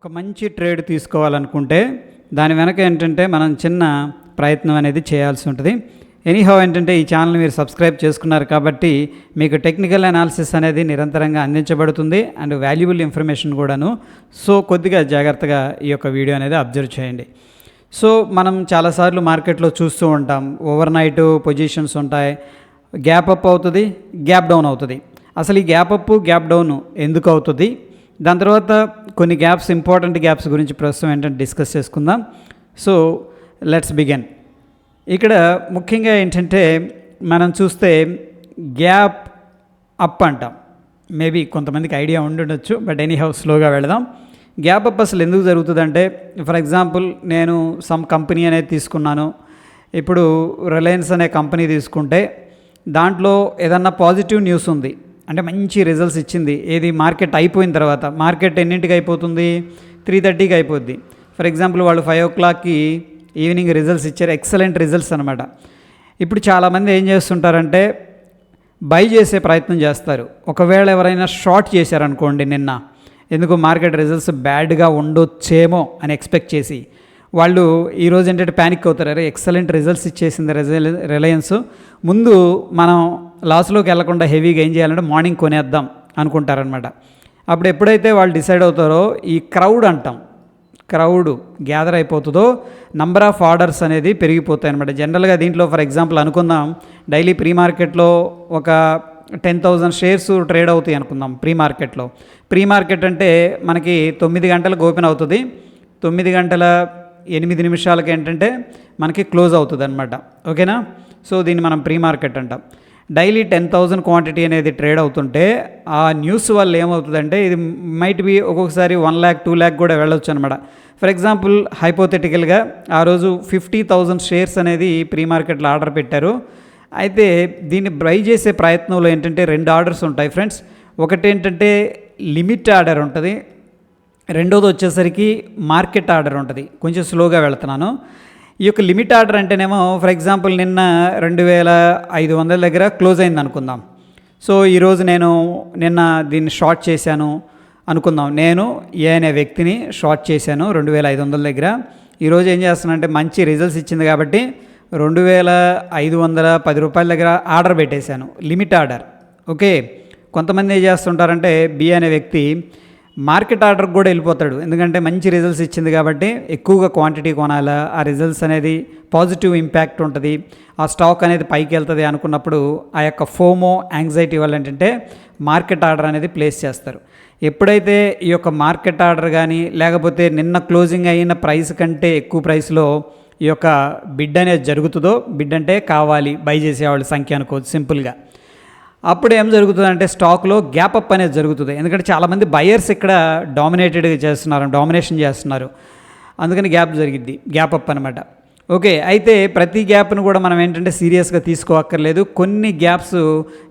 ఒక మంచి ట్రేడ్ తీసుకోవాలనుకుంటే దాని వెనక ఏంటంటే మనం చిన్న ప్రయత్నం అనేది చేయాల్సి ఉంటుంది. ఎనీహౌ ఏంటంటే ఈ ఛానల్ మీరు సబ్స్క్రైబ్ చేసుకున్నారు కాబట్టి మీకు టెక్నికల్ అనాలిసిస్ అనేది నిరంతరంగా అందించబడుతుంది అండ్ వాల్యుబుల్ ఇన్ఫర్మేషన్ కూడాను. సో కొద్దిగా జాగ్రత్తగా ఈ యొక్క వీడియో అనేది అబ్జర్వ్ చేయండి. సో మనం చాలాసార్లు మార్కెట్లో చూస్తూ ఉంటాం, ఓవర్ నైట్ పొజిషన్స్ ఉంటాయి, గ్యాప్ అప్ అవుతుంది, గ్యాప్ డౌన్ అవుతుంది. అసలు ఈ గ్యాప్ అప్ గ్యాప్ డౌన్ ఎందుకు అవుతుంది, దాని తర్వాత కొన్ని గ్యాప్స్, ఇంపార్టెంట్ గ్యాప్స్ గురించి ప్రస్తుతం ఏంటంటే డిస్కస్ చేసుకుందాం. So let's begin. ఇక్కడ ముఖ్యంగా ఏంటంటే మనం చూస్తే గ్యాప్ అప్ అంటాం. మేబీ కొంతమందికి ఐడియా ఉండుండొచ్చు, బట్ ఎనీహౌ స్లోగా వెళదాం. గ్యాప్ అప్ అసలు ఎందుకు జరుగుతుందంటే, ఫర్ ఎగ్జాంపుల్ నేను సమ్ కంపెనీ అనేది తీసుకున్నాను. ఇప్పుడు రిలయన్స్ అనే కంపెనీ తీసుకుంటే దాంట్లో ఏదన్నా పాజిటివ్ న్యూస్ ఉంది, అంటే మంచి రిజల్ట్స్ ఇచ్చింది. ఏది మార్కెట్ అయిపోయిన తర్వాత, మార్కెట్ ఎన్నింటికి అయిపోతుంది, 3:30కి అయిపోద్ది. ఫర్ ఎగ్జాంపుల్ వాళ్ళు 5 o'clockకి ఈవినింగ్ రిజల్ట్స్ ఇచ్చారు, ఎక్సలెంట్ రిజల్ట్స్ అనమాట. ఇప్పుడు చాలామంది ఏం చేస్తుంటారంటే బై చేసే ప్రయత్నం చేస్తారు. ఒకవేళ ఎవరైనా షార్ట్ చేశారనుకోండి నిన్న, ఎందుకు మార్కెట్ రిజల్ట్స్ బ్యాడ్గా ఉండొచ్చేమో అని ఎక్స్పెక్ట్ చేసి, వాళ్ళు ఈరోజు ఏంటంటే ప్యానిక్ అవుతారు. అరే ఎక్సలెంట్ రిజల్ట్స్ ఇచ్చేసింది రిలయన్స్, ముందు మనం లాస్లోకి వెళ్లకుండా హెవీగా ఏం చేయాలంటే మార్నింగ్ కొనేద్దాం అనుకుంటారనమాట. అప్పుడు ఎప్పుడైతే వాళ్ళు డిసైడ్ అవుతారో, ఈ క్రౌడ్ అంటాం, క్రౌడ్ గ్యాదర్ అయిపోతుందో నంబర్ ఆఫ్ ఆర్డర్స్ అనేది పెరిగిపోతాయి అనమాట. జనరల్గా దీంట్లో ఫర్ ఎగ్జాంపుల్ అనుకుందాం, డైలీ ప్రీ మార్కెట్లో ఒక 10,000 షేర్స్ ట్రేడ్ అవుతాయి అనుకుందాం. ప్రీ మార్కెట్ అంటే మనకి 9 గంటలకు ఓపెన్ అవుతుంది, 9:08 ఏంటంటే మనకి క్లోజ్ అవుతుంది అనమాట. ఓకేనా? సో దీన్ని మనం ప్రీ మార్కెట్ అంటాం. డైలీ 10,000 క్వాంటిటీ అనేది ట్రేడ్ అవుతుంటే ఆ న్యూస్ వల్ల ఏమవుతుందంటే, ఇది మైట్ బి ఒక్కొక్కసారి 1 lakh 2 lakh కూడా వెళ్ళొచ్చు అనమాట. ఫర్ ఎగ్జాంపుల్ హైపోథెటికల్గా ఆ రోజు 50,000 షేర్స్ అనేది ప్రీ మార్కెట్లో ఆర్డర్ పెట్టారు. అయితే దీన్ని బై చేసే ప్రయత్నంలో ఏంటంటే 2 ఆర్డర్స్ ఉంటాయి ఫ్రెండ్స్. ఒకటి ఏంటంటే లిమిట్ ఆర్డర్ ఉంటుంది, రెండోది వచ్చేసరికి మార్కెట్ ఆర్డర్ ఉంటుంది. కొంచెం స్లోగా వెళ్తున్నాను. ఈ యొక్క లిమిట్ ఆర్డర్ అంటేనేమో ఫర్ ఎగ్జాంపుల్ నిన్న 2,500 దగ్గర క్లోజ్ అయింది అనుకుందాం. సో ఈరోజు నేను నిన్న దీన్ని షార్ట్ చేశాను అనుకుందాం. నేను ఏ అనే వ్యక్తిని షార్ట్ చేశాను 2,500 దగ్గర. ఈరోజు ఏం చేస్తున్నానంటే మంచి రిజల్ట్స్ ఇచ్చింది కాబట్టి 2,510 రూపాయల దగ్గర ఆర్డర్ పెట్టేశాను, లిమిట్ ఆర్డర్. ఓకే, కొంతమంది ఏం చేస్తుంటారంటే బి అనే వ్యక్తి మార్కెట్ ఆర్డర్కి కూడా వెళ్ళిపోతాడు, ఎందుకంటే మంచి రిజల్ట్స్ ఇచ్చింది కాబట్టి ఎక్కువగా క్వాంటిటీ కొనాలా, ఆ రిజల్ట్స్ అనేది పాజిటివ్ ఇంపాక్ట్ ఉంటుంది, ఆ స్టాక్ అనేది పైకి వెళ్తుంది అనుకున్నప్పుడు ఆ యొక్క ఫోమో యాంగ్జైటీ వల్ల ఏంటంటే మార్కెట్ ఆర్డర్ అనేది ప్లేస్ చేస్తారు. ఎప్పుడైతే ఈ యొక్క మార్కెట్ ఆర్డర్ కానీ లేకపోతే నిన్న క్లోజింగ్ అయిన ప్రైస్ కంటే ఎక్కువ ప్రైస్లో ఈ యొక్క బిడ్ అనేది జరుగుతుందో, బిడ్ అంటే కావాలి బై చేసేవాళ్ళ సంఖ్య అనుకోవచ్చు సింపుల్గా, అప్పుడు ఏం జరుగుతుందంటే స్టాక్లో గ్యాప్ అప్ అనేది జరుగుతుంది. ఎందుకంటే చాలామంది బయర్స్ ఇక్కడ డామినేషన్ చేస్తున్నారు, అందుకని గ్యాప్ అప్ అనమాట. ఓకే, అయితే ప్రతి గ్యాప్ను కూడా మనం ఏంటంటే సీరియస్గా తీసుకోవక్కర్లేదు. కొన్ని గ్యాప్స్,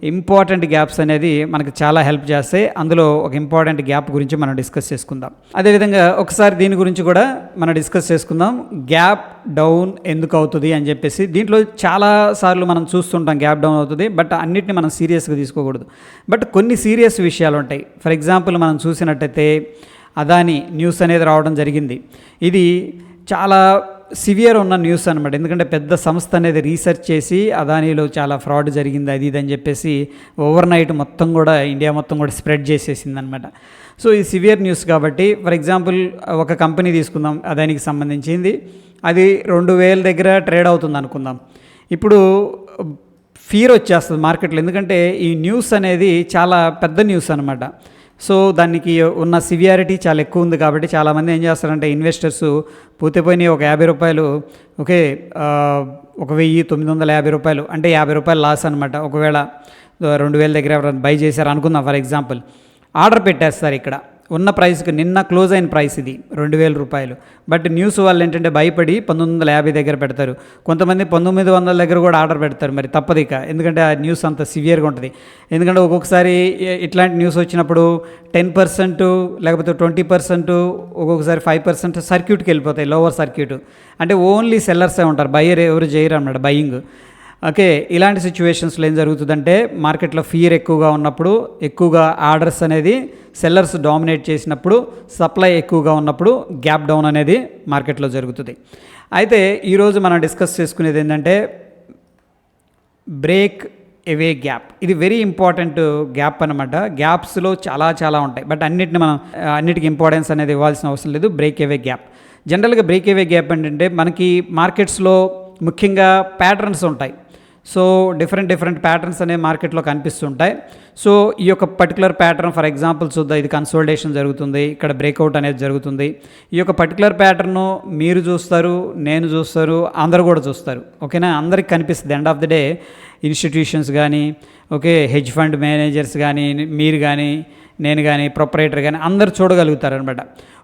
ఇంపార్టెంట్ గ్యాప్స్ అనేది మనకు చాలా హెల్ప్ చేస్తాయి. అందులో ఒక ఇంపార్టెంట్ గ్యాప్ గురించి మనం డిస్కస్ చేసుకుందాం. అదేవిధంగా ఒకసారి దీని గురించి కూడా మనం డిస్కస్ చేసుకుందాం, గ్యాప్ డౌన్ ఎందుకు అవుతుంది అని చెప్పేసి. దీంట్లో చాలాసార్లు మనం చూస్తుంటాం గ్యాప్ డౌన్ అవుతుంది, బట్ అన్నిటిని మనం సీరియస్గా తీసుకోకూడదు. బట్ కొన్ని సీరియస్ విషయాలు ఉంటాయి. ఫర్ ఎగ్జాంపుల్ మనం చూసినట్టయితే అదాని న్యూస్ అనేది రావడం జరిగింది. ఇది చాలా సివియర్ ఉన్న న్యూస్ అనమాట. ఎందుకంటే పెద్ద సంస్థ అనేది రీసెర్చ్ చేసి అదానీలో చాలా ఫ్రాడ్ జరిగింది అది ఇది అని చెప్పేసి ఓవర్ నైట్ మొత్తం కూడా ఇండియా మొత్తం కూడా స్ప్రెడ్ చేసేసింది అనమాట. సో ఈ సివియర్ న్యూస్ కాబట్టి ఫర్ ఎగ్జాంపుల్ ఒక కంపెనీ తీసుకుందాం, అదానికి సంబంధించింది, అది 2,000 దగ్గర ట్రేడ్ అవుతుంది అనుకుందాం. ఇప్పుడు ఫియర్ వచ్చేస్తుంది మార్కెట్లో, ఎందుకంటే ఈ న్యూస్ అనేది చాలా పెద్ద న్యూస్ అనమాట. సో దానికి ఉన్న సివియారిటీ చాలా ఎక్కువ ఉంది కాబట్టి చాలామంది ఏం చేస్తారంటే ఇన్వెస్టర్స్ పోయినాయి ఒక 50 రూపాయలు, ఓకే 1,950 రూపాయలు అంటే 50 రూపాయలు లాస్ అనమాట. ఒకవేళ 2,000 దగ్గర ఎవరైనా బై చేశారు అనుకుందాం ఫర్ ఎగ్జాంపుల్, ఆర్డర్ పెట్టేస్తారు. ఇక్కడ ఉన్న ప్రైస్కి నిన్న క్లోజ్ అయిన ప్రైస్ ఇది 2,000 రూపాయలు, బట్ న్యూస్ వాళ్ళు ఏంటంటే భయపడి 1,950 దగ్గర పెడతారు. కొంతమంది 1,900 దగ్గర కూడా ఆర్డర్ పెడతారు. మరి తప్పదు ఇక, ఎందుకంటే ఆ న్యూస్ అంత సివియర్గా ఉంటుంది. ఎందుకంటే ఒక్కొక్కసారి ఇట్లాంటి న్యూస్ వచ్చినప్పుడు 10% లేకపోతే 20%, ఒక్కొక్కసారి 5% సర్క్యూట్కి వెళ్ళిపోతాయి, లోవర్ సర్క్యూట్. అంటే ఓన్లీ సెల్లర్సే ఉంటారు, బయ్యర్ ఎవరు చేయరు అన్నమాట బయ్యింగ్. ఓకే, ఇలాంటి సిచ్యువేషన్స్లో ఏం జరుగుతుందంటే మార్కెట్లో ఫియర్ ఎక్కువగా ఉన్నప్పుడు, ఎక్కువగా ఆర్డర్స్ అనేది సెల్లర్స్ డామినేట్ చేసినప్పుడు, సప్లై ఎక్కువగా ఉన్నప్పుడు గ్యాప్ డౌన్ అనేది మార్కెట్లో జరుగుతుంది. అయితే ఈరోజు మనం డిస్కస్ చేసుకునేది ఏంటంటే బ్రేక్ అవే గ్యాప్. ఇది వెరీ ఇంపార్టెంట్ గ్యాప్ అనమాట. గ్యాప్స్లో చాలా ఉంటాయి, బట్ అన్నిటికి ఇంపార్టెన్స్ అనేది ఇవ్వాల్సిన అవసరం లేదు. బ్రేక్ అవే గ్యాప్, జనరల్గా బ్రేక్ అవే గ్యాప్ ఏంటంటే మనకి మార్కెట్స్లో ముఖ్యంగా ప్యాటర్న్స్ ఉంటాయి. సో డిఫరెంట్ ప్యాటర్న్స్ అనేవి మార్కెట్లో కనిపిస్తుంటాయి. సో ఈ యొక్క పర్టికులర్ ప్యాటర్న్ ఫర్ ఎగ్జాంపుల్ చూద్దాం. ఇది కన్సోలిడేషన్ జరుగుతుంది, ఇక్కడ బ్రేక్అవుట్ అనేది జరుగుతుంది. ఈ యొక్క పర్టికులర్ ప్యాటర్ను మీరు చూస్తారు, నేను చూస్తారు, అందరూ కూడా చూస్తారు. ఓకేనా, అందరికి కనిపిస్తుంది. End of the day institutions కానీ, ఓకే, హెడ్జ్ ఫండ్ మేనేజర్స్ కానీ, మీరు కానీ, నేను కానీ, ప్రొపరేటర్ కానీ అందరు చూడగలుగుతారు అనమాట.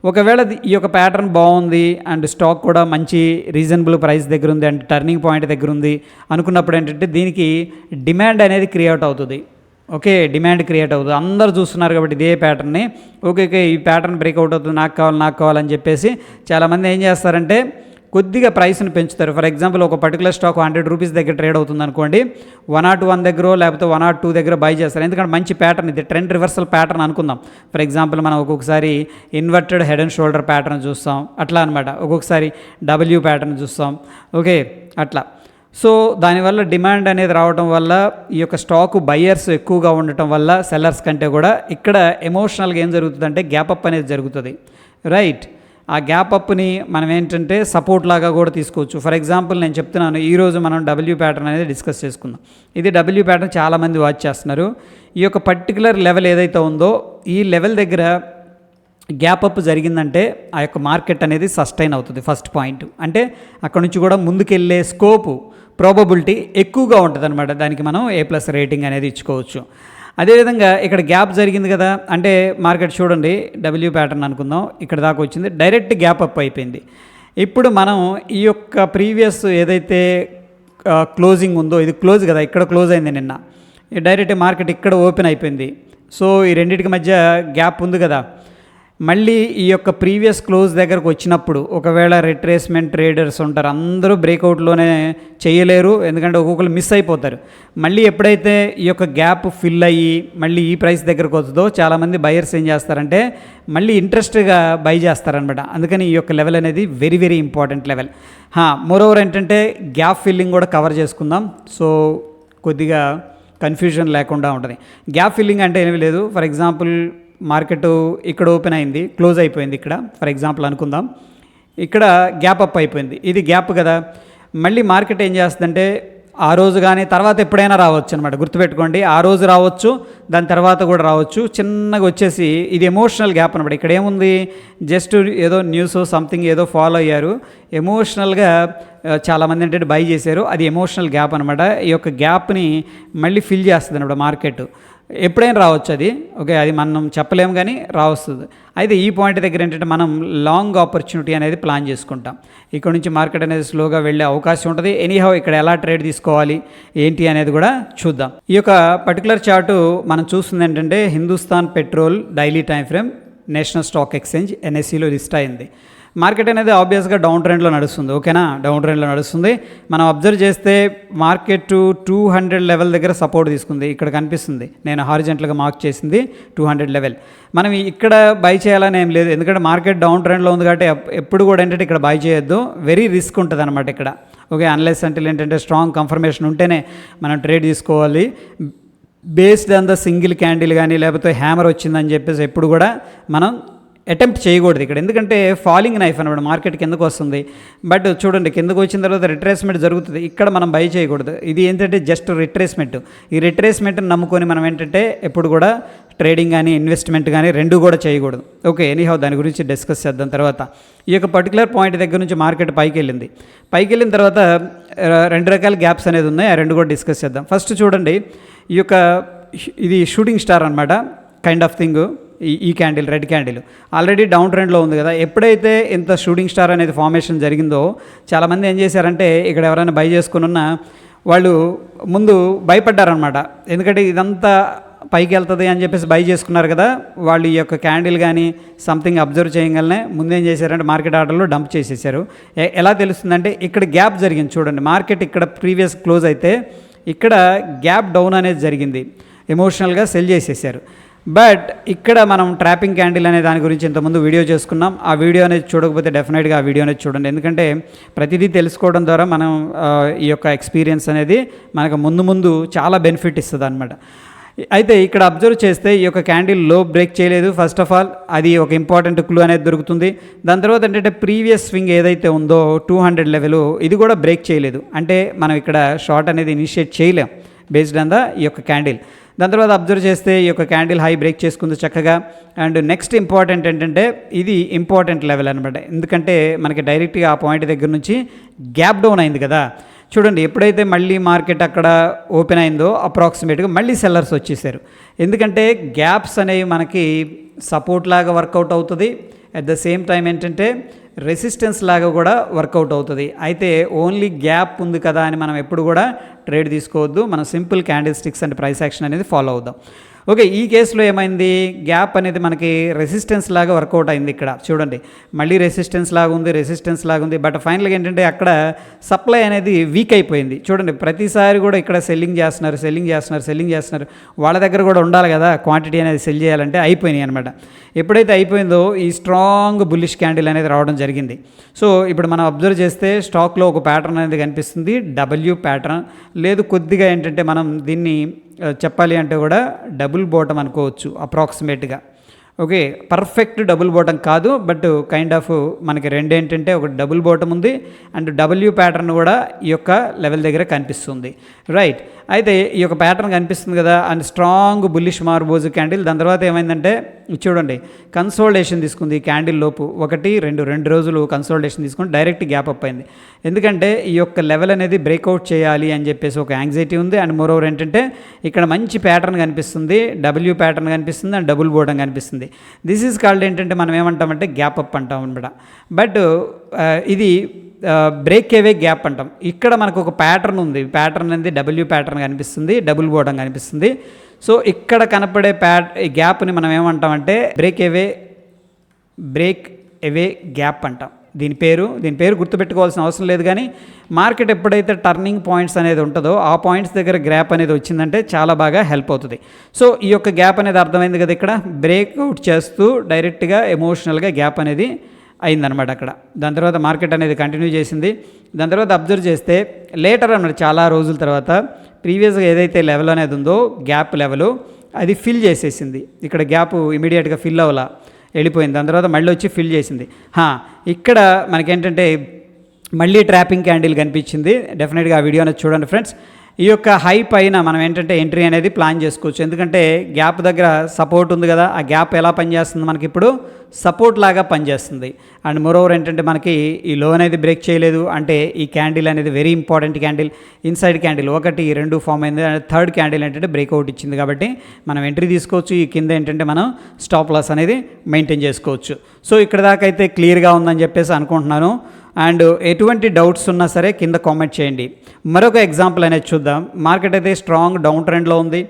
ఒకవేళ ఈ యొక్క ప్యాటర్న్ బాగుంది అండ్ స్టాక్ కూడా మంచి రీజనబుల్ ప్రైస్ దగ్గర ఉంది అండ్ టర్నింగ్ పాయింట్ దగ్గర ఉంది అనుకున్నప్పుడు ఏంటంటే దీనికి డిమాండ్ అనేది క్రియేట్ అవుతుంది. ఓకే, డిమాండ్ క్రియేట్ అవుతుంది. అందరూ చూస్తున్నారు కాబట్టి ఇదే ప్యాటర్న్ని, ఓకే ఈ ప్యాటర్న్ బ్రేక్అవుట్ అవుతుంది, నాకు కావాలని చెప్పేసి చాలామంది ఏం చేస్తారంటే కొద్దిగా ప్రైస్ని పెంచుతారు. ఫర్ ఎగ్జాంపుల్ ఒక పర్టికులర్ స్టాక్ 100 రూపీస్ దగ్గర ట్రేడ్ అవుతుంది అనుకోండి, 101 దగ్గర లేకపోతే 102 దగ్గర బై చేస్తారు. ఎందుకంటే మంచి ప్యాటర్న్, ఇది ట్రెండ్ రివర్సల్ ప్యాటర్న్ అనుకుందాం. ఫర్ ఎగ్జాంపుల్ మనం ఒక్కొక్కసారి inverted head and shoulder pattern చూస్తాం, అట్లా అనమాట. ఒక్కొక్కసారి డబ్ల్యూ ప్యాటర్న్ చూస్తాం. ఓకే, అట్లా. సో దానివల్ల డిమాండ్ అనేది రావడం వల్ల ఈ యొక్క స్టాకు బయ్యర్స్ ఎక్కువగా ఉండటం వల్ల సెల్లర్స్ కంటే కూడా ఇక్కడ ఎమోషనల్గా ఏం జరుగుతుందంటే గ్యాప్ అప్ అనేది జరుగుతుంది. రైట్, ఆ గ్యాప్ అప్ని మనం ఏంటంటే సపోర్ట్ లాగా కూడా తీసుకోవచ్చు. ఫర్ ఎగ్జాంపుల్ నేను చెప్తున్నాను, ఈరోజు మనం డబ్ల్యూ ప్యాటర్న్ అనేది డిస్కస్ చేసుకుందాం. ఇది డబ్ల్యూ ప్యాటర్న్ చాలామంది వాచ్ చేస్తున్నారు. ఈ యొక్క పర్టికులర్ లెవెల్ ఏదైతే ఉందో ఈ లెవెల్ దగ్గర గ్యాప్ అప్ జరిగిందంటే ఆ యొక్క మార్కెట్ అనేది సస్టైన్ అవుతుంది. ఫస్ట్ పాయింట్ అంటే అక్కడ నుంచి కూడా ముందుకెళ్ళే స్కోపు, ప్రాబబిలిటీ ఎక్కువగా ఉంటుంది అనమాట. దానికి మనం A+ రేటింగ్ అనేది ఇచ్చుకోవచ్చు. అదేవిధంగా ఇక్కడ గ్యాప్ జరిగింది కదా, అంటే మార్కెట్ చూడండి డబ్ల్యూ ప్యాటర్న్ అనుకుందాం, ఇక్కడ దాకా వచ్చింది, డైరెక్ట్ గ్యాప్ అప్ అయిపోయింది. ఇప్పుడు మనం ఈ యొక్క ప్రీవియస్ ఏదైతే క్లోజింగ్ ఉందో, ఇది క్లోజ్ కదా, ఇక్కడ క్లోజ్ అయింది నిన్న, డైరెక్ట్ మార్కెట్ ఇక్కడ ఓపెన్ అయిపోయింది. సో ఈ రెండింటికి మధ్య గ్యాప్ ఉంది కదా, మళ్ళీ ఈ యొక్క ప్రీవియస్ క్లోజ్ దగ్గరకు వచ్చినప్పుడు ఒకవేళ రిట్రేస్మెంట్ ట్రేడర్స్ ఉంటారు, అందరూ బ్రేక్అవుట్లోనే చేయలేరు, ఎందుకంటే ఒక్కొక్కరు మిస్ అయిపోతారు. మళ్ళీ ఎప్పుడైతే ఈ యొక్క గ్యాప్ ఫిల్ అయ్యి మళ్ళీ ఈ ప్రైస్ దగ్గరకు వస్తుందో చాలామంది బయర్స్ ఏం చేస్తారంటే మళ్ళీ ఇంట్రెస్ట్గా బై చేస్తారనమాట. అందుకని ఈ యొక్క లెవెల్ అనేది వెరీ ఇంపార్టెంట్ లెవెల్. మోరోవర్ ఏంటంటే గ్యాప్ ఫిల్లింగ్ కూడా కవర్ చేసుకుందాం, సో కొద్దిగా కన్ఫ్యూజన్ లేకుండా ఉంటుంది. గ్యాప్ ఫిల్లింగ్ అంటే ఏమీ లేదు. ఫర్ ఎగ్జాంపుల్ మార్కెట్ ఇక్కడ ఓపెన్ అయింది, క్లోజ్ అయిపోయింది ఇక్కడ, ఫర్ ఎగ్జాంపుల్ అనుకుందాం, ఇక్కడ గ్యాప్ అప్ అయిపోయింది, ఇది గ్యాప్ కదా. మళ్ళీ మార్కెట్ ఏం చేస్తుందంటే ఆ రోజు కానీ తర్వాత ఎప్పుడైనా రావచ్చు అనమాట. గుర్తుపెట్టుకోండి, ఆ రోజు రావచ్చు, దాని తర్వాత కూడా రావచ్చు. చిన్నగా వచ్చేసి ఇది ఎమోషనల్ గ్యాప్ అనమాట. ఇక్కడ ఏముంది, జస్ట్ ఏదో న్యూస్ సంథింగ్ ఏదో ఫాలో అయ్యారు, ఎమోషనల్గా చాలామంది ఏంటంటే బై చేశారు, అది ఎమోషనల్ గ్యాప్ అనమాట. ఈ యొక్క గ్యాప్ని మళ్ళీ ఫిల్ చేస్తుంది అనమాట మార్కెట్. ఎప్పుడైనా రావచ్చు అది, ఓకే, అది మనం చెప్పలేము కానీ రావస్తుంది. అయితే ఈ పాయింట్ దగ్గర ఏంటంటే మనం లాంగ్ ఆపర్చునిటీ అనేది ప్లాన్ చేసుకుంటాం. ఇక్కడ నుంచి మార్కెట్ అనేది స్లోగా వెళ్ళే అవకాశం ఉంటుంది. ఎనీహౌ ఇక్కడ ఎలా ట్రేడ్ తీసుకోవాలి ఏంటి అనేది కూడా చూద్దాం. ఈ యొక్క పర్టికులర్ చార్టు మనం చూస్తుంది ఏంటంటే Hindustan petrol daily time frame, national stock exchange NSEలో లిస్ట్ అయింది. మార్కెట్ అనేది ఆబ్వియస్గా డౌన్ ట్రెండ్లో నడుస్తుంది, ఓకేనా, డౌన్ ట్రెండ్లో నడుస్తుంది. మనం అబ్జర్వ్ చేస్తే మార్కెట్ 200 లెవెల్ దగ్గర సపోర్ట్ తీసుకుంది, ఇక్కడ కనిపిస్తుంది, నేను హారిజెంటల్గా మార్క్ చేసింది 200 లెవెల్. మనం ఇక్కడ బై చేయాలని ఏం లేదు, ఎందుకంటే మార్కెట్ డౌన్ ట్రెండ్లో ఉంది కాబట్టి ఎప్పుడు కూడా ఏంటంటే ఇక్కడ బై చేయొద్దు, వెరీ రిస్క్ ఉంటుంది అనమాట ఇక్కడ. ఓకే, అన్లెస్ అంటే ఏంటంటే స్ట్రాంగ్ కన్ఫర్మేషన్ ఉంటేనే మనం ట్రేడ్ తీసుకోవాలి. Based on the single candle కానీ లేకపోతే హ్యామర్ వచ్చిందని చెప్పేసి ఎప్పుడు కూడా మనం అటెంప్ట్ చేయకూడదు ఇక్కడ, ఎందుకంటే ఫాలింగ్ నైఫ్ అనమాట. మార్కెట్ కిందకు వస్తుంది, బట్ చూడండి కిందకు వచ్చిన తర్వాత రిట్రేస్మెంట్ జరుగుతుంది, ఇక్కడ మనం బై చేయకూడదు. ఇది ఏంటంటే జస్ట్ రిట్రేస్మెంట్. ఈ రిట్రేస్మెంట్ని నమ్ముకొని మనం ఏంటంటే ఎప్పుడు కూడా ట్రేడింగ్ కానీ ఇన్వెస్ట్మెంట్ కానీ రెండు కూడా చేయకూడదు. ఓకే, ఎనీహౌ దాని గురించి డిస్కస్ చేద్దాం తర్వాత. ఈ యొక్క పర్టికులర్ పాయింట్ దగ్గర నుంచి మార్కెట్ పైకి వెళ్ళిన తర్వాత రెండు రకాల గ్యాప్స్ అనేది ఉన్నాయి, ఆ రెండు కూడా డిస్కస్ చేద్దాం. ఫస్ట్ చూడండి, ఈ యొక్క ఇది షూటింగ్ స్టార్ అనమాట, కైండ్ ఆఫ్ థింగ్. ఈ candle, red candle already down ట్రెండ్లో ఉంది కదా. ఎప్పుడైతే ఇంత షూటింగ్ స్టార్ అనేది ఫార్మేషన్ జరిగిందో చాలామంది ఏం చేశారంటే ఇక్కడ ఎవరైనా బై చేసుకున్న వాళ్ళు ముందు భయపడ్డారనమాట. ఎందుకంటే ఇదంతా పైకి వెళ్తుంది అని చెప్పేసి బై చేసుకున్నారు కదా, వాళ్ళు ఈ యొక్క క్యాండిల్ కానీ సంథింగ్ అబ్జర్వ్ చేయగలనే ముందేం చేశారంటే మార్కెట్ ఆర్డర్లో డంప్ చేసేసారు. ఎలా తెలుస్తుందంటే ఇక్కడ గ్యాప్ జరిగింది చూడండి. మార్కెట్ ఇక్కడ ప్రీవియస్ క్లోజ్ అయితే ఇక్కడ గ్యాప్ డౌన్ అనేది జరిగింది, ఎమోషనల్గా సెల్ చేసేసారు. బట్ ఇక్కడ మనం ట్రాపింగ్ క్యాండిల్ అనే దాని గురించి ఇంతకుముందు వీడియో చేసుకున్నాం. ఆ వీడియో అనేది చూడకపోతే డెఫినెట్గా ఆ వీడియో అనేది చూడండి. ఎందుకంటే ప్రతిదీ తెలుసుకోవడం ద్వారా మనం ఈ యొక్క ఎక్స్పీరియన్స్ అనేది మనకు ముందు చాలా బెనిఫిట్ ఇస్తుంది అనమాట. అయితే ఇక్కడ అబ్జర్వ్ చేస్తే ఈ యొక్క క్యాండిల్ లో బ్రేక్ చేయలేదు. ఫస్ట్ ఆఫ్ ఆల్ అది ఒక ఇంపార్టెంట్ క్లూ అనేది దొరుకుతుంది. దాని తర్వాత ఏంటంటే ప్రీవియస్ స్వింగ్ ఏదైతే ఉందో 200 లెవెల్ ఇది కూడా బ్రేక్ చేయలేదు. అంటే మనం ఇక్కడ షార్ట్ అనేది ఇనిషియేట్ చేయలేం బేస్డ్ ఆన్ ద ఈ యొక్క క్యాండిల్. దాని తర్వాత అబ్జర్వ్ చేస్తే ఈ యొక్క క్యాండిల్ హై బ్రేక్ చేసుకుంది చక్కగా. అండ్ నెక్స్ట్ ఇంపార్టెంట్ ఏంటంటే ఇది ఇంపార్టెంట్ లెవెల్ అనమాట. ఎందుకంటే మనకి డైరెక్ట్గా ఆ పాయింట్ దగ్గర నుంచి గ్యాప్ డౌన్ అయింది కదా. చూడండి, ఎప్పుడైతే మళ్ళీ మార్కెట్ అక్కడ ఓపెన్ అయిందో అప్రాక్సిమేట్గా మళ్ళీ సెల్లర్స్ వచ్చేసారు. ఎందుకంటే గ్యాప్స్ అనేవి మనకి సపోర్ట్ లాగా వర్కౌట్ అవుతుంది, అట్ ద సేమ్ టైం ఏంటంటే రెసిస్టెన్స్ లాగా కూడా వర్కౌట్ అవుతుంది. అయితే ఓన్లీ గ్యాప్ ఉంది కదా అని మనం ఎప్పుడు కూడా ట్రేడ్ తీసుకోవద్దు. మనం simple candle sticks and price action అనేది ఫాలో అవుదాం. ఓకే, ఈ కేసులో ఏమైంది, గ్యాప్ అనేది మనకి రెసిస్టెన్స్ లాగా వర్కౌట్ అయింది. ఇక్కడ చూడండి, మళ్ళీ రెసిస్టెన్స్ లాగా ఉంది. బట్ ఫైనల్గా ఏంటంటే అక్కడ సప్లై అనేది వీక్ అయిపోయింది. చూడండి, ప్రతిసారి కూడా ఇక్కడ సెల్లింగ్ చేస్తున్నారు. వాళ్ళ దగ్గర కూడా ఉండాలి కదా క్వాంటిటీ అనేది సెల్ చేయాలంటే, అయిపోయినాయి అనమాట. ఎప్పుడైతే అయిపోయిందో ఈ స్ట్రాంగ్ బుల్లిష్ క్యాండిల్ అనేది రావడం జరిగింది. సో ఇప్పుడు మనం అబ్జర్వ్ చేస్తే స్టాక్లో ఒక ప్యాటర్న్ అనేది కనిపిస్తుంది, డబ్ల్యూ ప్యాటర్న్. లేదు కొద్దిగా ఏంటంటే మనం దీన్ని చెప్పాలి అంటే కూడా డబుల్ బాటమ్ అనుకోవచ్చు అప్రాక్సిమేట్గా. ఓకే, పర్ఫెక్ట్ డబుల్ బాటమ్ కాదు, బట్ కైండ్ ఆఫ్ మనకి రెండేంటంటే ఒక డబుల్ బాటమ్ ఉంది అండ్ డబ్ల్యూ ప్యాటర్న్ కూడా ఈ యొక్క లెవెల్ దగ్గర కనిపిస్తుంది. రైట్, అయితే ఈ యొక్క ప్యాటర్న్ కనిపిస్తుంది కదా అండ్ స్ట్రాంగ్ బుల్లిష్ మార్బోజ్ క్యాండిల్. దాని తర్వాత ఏమైందంటే చూడండి, కన్సోల్టేషన్ తీసుకుంది ఈ క్యాండిల్ లోపు 1-2 రోజులు కన్సోల్టేషన్ తీసుకుని డైరెక్ట్ గ్యాప్ అప్ అయింది. ఎందుకంటే ఈ యొక్క లెవెల్ అనేది బ్రేక్అవుట్ చేయాలి అని చెప్పేసి ఒక యాంగ్జైటీ ఉంది. అండ్ మోరోవర్ ఏంటంటే ఇక్కడ మంచి ప్యాటర్న్ కనిపిస్తుంది, డబ్ల్యూ ప్యాటర్న్ కనిపిస్తుంది అండ్ డబుల్ బాటమ్ కనిపిస్తుంది. దిస్ ఈజ్ కాల్డ్ ఏంటంటే మనం ఏమంటామంటే గ్యాప్ అప్ అంటాం అనమాట. బట్ ఇది బ్రేక్ అవే గ్యాప్ అంటాం. ఇక్కడ మనకు ఒక ప్యాటర్న్ ఉంది, ప్యాటర్న్ అనేది డబ్ల్యూ ప్యాటర్న్ కనిపిస్తుంది, డబుల్ బాటమ్ కనిపిస్తుంది. సో ఇక్కడ కనపడే గ్యాప్ని మనం ఏమంటామంటే బ్రేక్ అవే గ్యాప్ అంటాం. దీని పేరు గుర్తుపెట్టుకోవాల్సిన అవసరం లేదు. కానీ మార్కెట్ ఎప్పుడైతే టర్నింగ్ పాయింట్స్ అనేది ఉంటుందో ఆ పాయింట్స్ దగ్గర గ్యాప్ అనేది వచ్చిందంటే చాలా బాగా హెల్ప్ అవుతుంది. సో ఈ యొక్క గ్యాప్ అనేది అర్థమైంది కదా, ఇక్కడ బ్రేక్అవుట్ చేస్తూ డైరెక్ట్గా ఎమోషనల్గా గ్యాప్ అనేది అయిందనమాట అక్కడ. దాని తర్వాత మార్కెట్ అనేది కంటిన్యూ చేసింది. దాని తర్వాత అబ్జర్వ్ చేస్తే లేటర్ అన్నమాట చాలా రోజుల తర్వాత ప్రీవియస్గా ఏదైతే లెవెల్ అనేది ఉందో గ్యాప్ లెవెల్ అది ఫిల్ చేసేసింది. ఇక్కడ గ్యాప్ ఇమీడియట్గా ఫిల్ అవ్వాల, వెళ్ళిపోయింది. దాని తర్వాత మళ్ళీ వచ్చి ఫిల్ చేసింది. ఇక్కడ మనకేంటంటే మళ్ళీ ట్రాపింగ్ క్యాండిల్ కనిపించింది. డెఫినెట్గా ఆ వీడియో అనేది చూడండి ఫ్రెండ్స్. ఈ యొక్క హై పైన మనం ఏంటంటే ఎంట్రీ అనేది ప్లాన్ చేసుకోవచ్చు. ఎందుకంటే గ్యాప్ దగ్గర సపోర్ట్ ఉంది కదా, ఆ గ్యాప్ ఎలా పనిచేస్తుంది మనకి ఇప్పుడు సపోర్ట్ లాగా పనిచేస్తుంది. అండ్ మోరోవర్ ఏంటంటే మనకి ఈ లో అనేది బ్రేక్ చేయలేదు. అంటే ఈ క్యాండిల్ అనేది very important candle, inside candle 1-2 form అయింది. థర్డ్ క్యాండిల్ ఏంటంటే బ్రేక్అవుట్ ఇచ్చింది కాబట్టి మనం ఎంట్రీ తీసుకోవచ్చు. ఈ కింద ఏంటంటే మనం స్టాప్ లాస్ అనేది మెయింటైన్ చేసుకోవచ్చు. సో ఇక్కడ దాకా అయితే క్లియర్గా ఉందని చెప్పేసి అనుకుంటున్నాను. అండ్ ఎటువంటి డౌట్స్ ఉన్నా సరే కింద కామెంట్ చేయండి. మరొక ఎగ్జాంపుల్ అనేది చూద్దాం. మార్కెట్ అయితే స్ట్రాంగ్ డౌన్ ట్రెండ్లో ఉంది.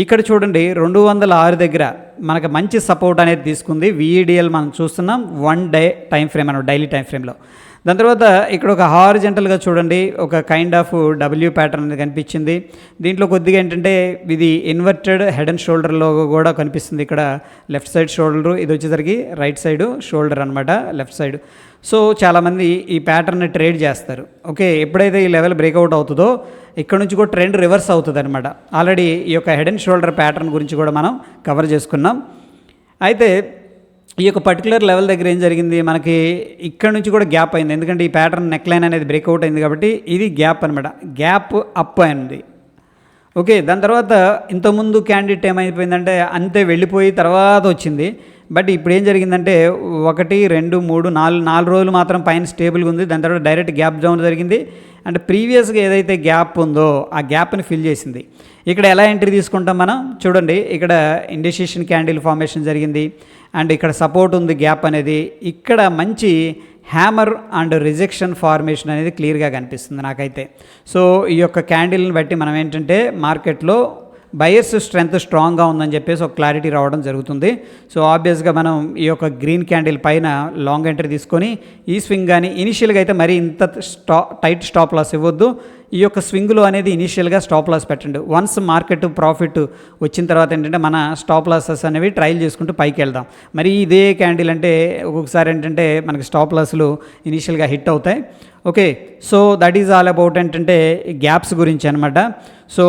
ఇక్కడ చూడండి 206 దగ్గర మనకు మంచి సపోర్ట్ అనేది తీసుకుంది. VEDL మనం చూస్తున్నాం 1 డే టైం ఫ్రేమ్ అన్నమాట, డైలీ టైం ఫ్రేమ్లో. దాని తర్వాత ఇక్కడ ఒక హారిజెంటల్గా చూడండి ఒక కైండ్ ఆఫ్ డబ్ల్యూ ప్యాటర్న్ అనేది కనిపించింది. దీంట్లో కొద్దిగా ఏంటంటే ఇది ఇన్వర్టెడ్ హెడ్ అండ్ షోల్డర్లో కూడా కనిపిస్తుంది. ఇక్కడ లెఫ్ట్ సైడ్ షోల్డరు, ఇది వచ్చేసరికి రైట్ సైడ్ షోల్డర్ అనమాట, లెఫ్ట్ సైడ్. సో చాలామంది ఈ ప్యాటర్న్ని ట్రేడ్ చేస్తారు. ఓకే, ఎప్పుడైతే ఈ లెవెల్ బ్రేక్అవుట్ అవుతుందో ఇక్కడ నుంచి కూడా ట్రెండ్ రివర్స్ అవుతుంది అనమాట. ఆల్రెడీ ఈ యొక్క హెడ్ అండ్ షోల్డర్ ప్యాటర్న్ గురించి కూడా మనం కవర్ చేసుకున్నాం. అయితే ఈ యొక్క పర్టికులర్ లెవెల్ దగ్గర ఏం జరిగింది, మనకి ఇక్కడ నుంచి కూడా గ్యాప్ అయింది. ఎందుకంటే ఈ ప్యాటర్న్ నెక్ లైన్ అనేది బ్రేక్అవుట్ అయింది కాబట్టి ఇది గ్యాప్ అనమాట, గ్యాప్ అప్ అయింది. ఓకే, దాని తర్వాత ఇంతకుముందు క్యాండిడేట్ ఏమైపోయిందంటే అంతే వెళ్ళిపోయి తర్వాత వచ్చింది. బట్ ఇప్పుడు ఏం జరిగిందంటే 1, 2, 3, 4 రోజులు మాత్రం పైన స్టేబుల్గా ఉంది. దాని తర్వాత డైరెక్ట్ గ్యాప్ డౌన్ జరిగింది. అంటే ప్రీవియస్గా ఏదైతే గ్యాప్ ఉందో ఆ గ్యాప్ని ఫిల్ చేసింది. ఇక్కడ ఎలా ఎంట్రీ తీసుకుంటాం మనం చూడండి, ఇక్కడ ఇండిసిషన్ క్యాండిల్ ఫార్మేషన్ జరిగింది అండ్ ఇక్కడ సపోర్ట్ ఉంది గ్యాప్ అనేది. ఇక్కడ మంచి హ్యామర్ అండ్ రిజెక్షన్ ఫార్మేషన్ అనేది క్లియర్గా కనిపిస్తుంది నాకైతే. సో ఈ యొక్క క్యాండిల్ని బట్టి మనం ఏంటంటే మార్కెట్లో బయర్స్ స్ట్రెంత్ స్ట్రాంగ్గా ఉందని చెప్పేసి ఒక క్లారిటీ రావడం జరుగుతుంది. సో ఆబ్వియస్గా మనం ఈ యొక్క గ్రీన్ క్యాండిల్ పైన లాంగ్ ఎంట్రీ తీసుకొని ఈ స్వింగ్ కానీ ఇనిషియల్గా అయితే మరి ఇంత టైట్ స్టాప్ లాస్ ఇవ్వద్దు. ఈ యొక్క స్వింగ్లో అనేది ఇనిషియల్గా స్టాప్ లాస్ పెట్టండి. వన్స్ మార్కెట్ ప్రాఫిట్ వచ్చిన తర్వాత ఏంటంటే మన స్టాప్ లాసెస్ అనేవి ట్రయల్ చేసుకుంటూ పైకి వెళ్దాం. మరి ఇదే క్యాండిల్ అంటే ఒక్కొక్కసారి ఏంటంటే మనకి స్టాప్ లాస్లు ఇనిషియల్గా హిట్ అవుతాయి. Okay, so that is all about ఏంటంటే గ్యాప్స్ గురించి అనమాట. సో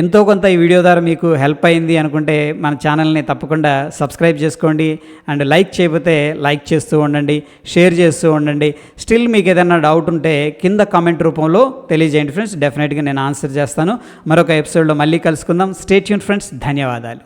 ఎంతో కొంత ఈ వీడియో ద్వారా మీకు హెల్ప్ అయింది అనుకుంటే మన ఛానల్ని తప్పకుండా సబ్స్క్రైబ్ చేసుకోండి. అండ్ లైక్ చేయకపోతే లైక్ చేస్తూ ఉండండి, షేర్ చేస్తూ ఉండండి. స్టిల్ మీకు ఏదైనా డౌట్ ఉంటే కింద కామెంట్ రూపంలో తెలియజేయండి ఫ్రెండ్స్. డెఫినెట్గా నేను ఆన్సర్ చేస్తాను. మరొక ఎపిసోడ్లో మళ్ళీ కలుసుకుందాం. Stay tune friends. ధన్యవాదాలు.